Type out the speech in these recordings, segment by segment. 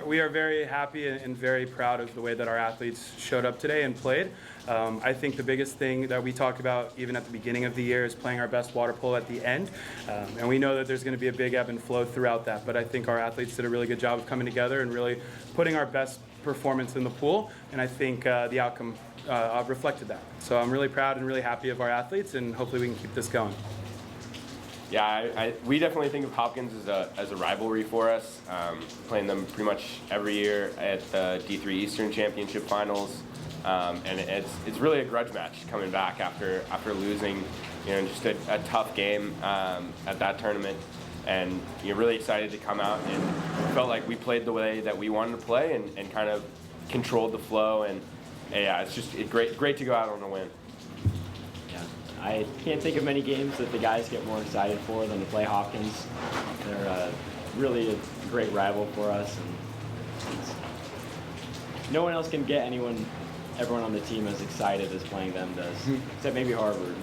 we are very happy and very proud of the way that our athletes showed up today and played. I think the biggest thing that we talked about even at the beginning of the year is playing our best water polo at the end. And we know that there's going to be a big ebb and flow throughout that, but I think our athletes did a really good job of coming together and really putting our best performance in the pool, and I think the outcome reflected that. So I'm really proud and really happy of our athletes, and hopefully we can keep this going. Yeah, we definitely think of Hopkins as a rivalry for us, playing them pretty much every year at the D3 Eastern Championship Finals, and it's really a grudge match coming back after losing, just a tough game at that tournament, and really excited to come out, and felt like we played the way that we wanted to play and kind of controlled the flow, and yeah, it's great to go out on a win. I can't think of many games that the guys get more excited for than to play Hopkins. They're really a great rival for us, and no one else can get everyone on the team as excited as playing them does, except maybe Harvard.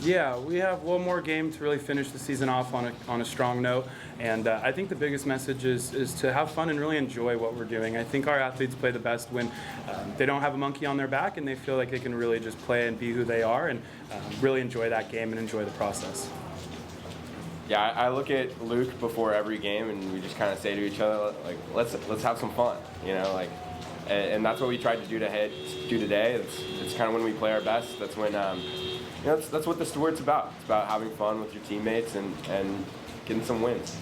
Yeah, we have one more game to really finish the season off on a strong note, and I think the biggest message is to have fun and really enjoy what we're doing. I think our athletes play the best when they don't have a monkey on their back and they feel like they can really just play and be who they are, and really enjoy that game and enjoy the process. Yeah, I look at Luke before every game, and we just kind of say to each other, like, let's have some fun, and that's what we tried to do today. It's kind of when we play our best. That's when. That's what the sport's about. It's about having fun with your teammates and getting some wins.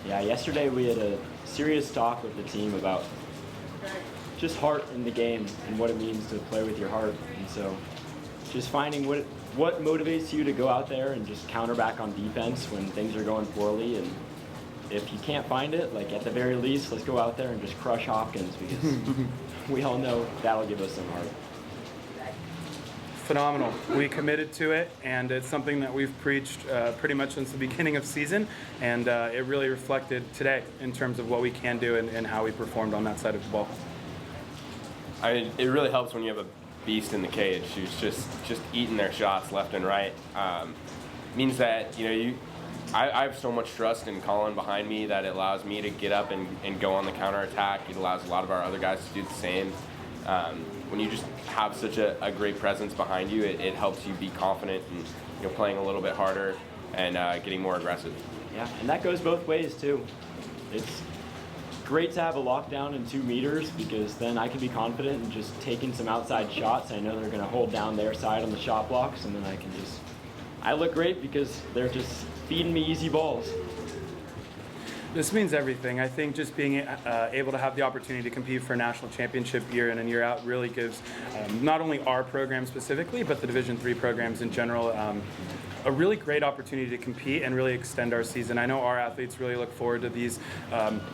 Yeah, yesterday we had a serious talk with the team about just heart in the game and what it means to play with your heart. And so just finding what motivates you to go out there and just counter back on defense when things are going poorly. And if you can't find it, like at the very least, let's go out there and just crush Hopkins, because we all know that'll give us some heart. Phenomenal. We committed to it, and it's something that we've preached pretty much since the beginning of season, and it really reflected today in terms of what we can do and how we performed on that side of the ball. It really helps when you have a beast in the cage who's just eating their shots left and right. Means that I have so much trust in Colin behind me that it allows me to get up and go on the counterattack. It allows a lot of our other guys to do the same. When you just have such a great presence behind you, it helps you be confident and playing a little bit harder and getting more aggressive. Yeah, and that goes both ways too. It's great to have a lockdown in 2 meters, because then I can be confident in just taking some outside shots. I know they're going to hold down their side on the shot blocks, and then I look great because they're just feeding me easy balls. This means everything. I think just being able to have the opportunity to compete for a national championship year in and year out really gives not only our program specifically, but the Division III programs in general a really great opportunity to compete and really extend our season. I know our athletes really look forward to these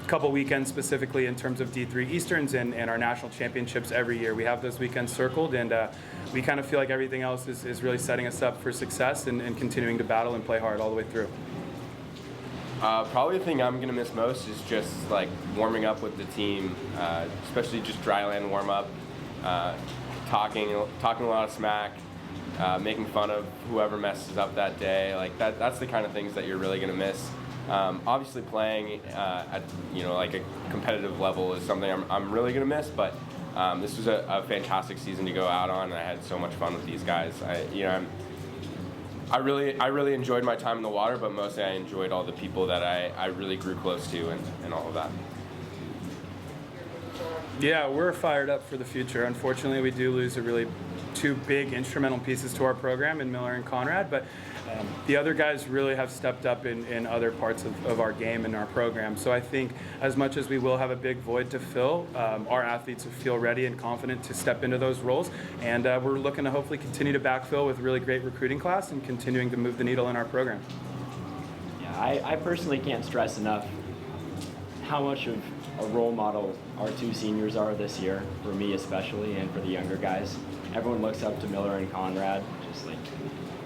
couple weekends, specifically in terms of D3 Easterns and our national championships every year. We have those weekends circled, and we kind of feel like everything else is really setting us up for success and continuing to battle and play hard all the way through. Probably the thing I'm going to miss most is just like warming up with the team, especially just dry land warm up, talking a lot of smack, making fun of whoever messes up that day. Like that's the kind of things that you're really going to miss. Obviously playing at like a competitive level is something I'm really going to miss, but this was a fantastic season to go out on, and I had so much fun with these guys. I really enjoyed my time in the water, but mostly I enjoyed all the people that I really grew close to and all of that. Yeah, we're fired up for the future. Unfortunately, we do lose two big instrumental pieces to our program in Miller and Conrad, but the other guys really have stepped up in other parts of our game and our program. So I think as much as we will have a big void to fill, our athletes feel ready and confident to step into those roles, and we're looking to hopefully continue to backfill with a really great recruiting class and continuing to move the needle in our program. Yeah, I personally can't stress enough how much of a role model our 2 seniors are this year, for me especially, and for the younger guys. Everyone looks up to Miller and Conrad. Just like,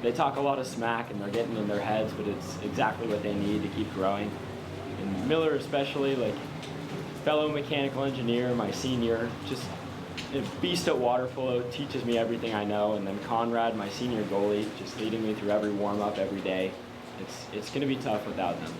they talk a lot of smack and they're getting in their heads, but it's exactly what they need to keep growing. And Miller especially, like, fellow mechanical engineer, my senior, just a beast at water polo, teaches me everything I know. And then Conrad, my senior goalie, just leading me through every warm-up every day. It's going to be tough without them.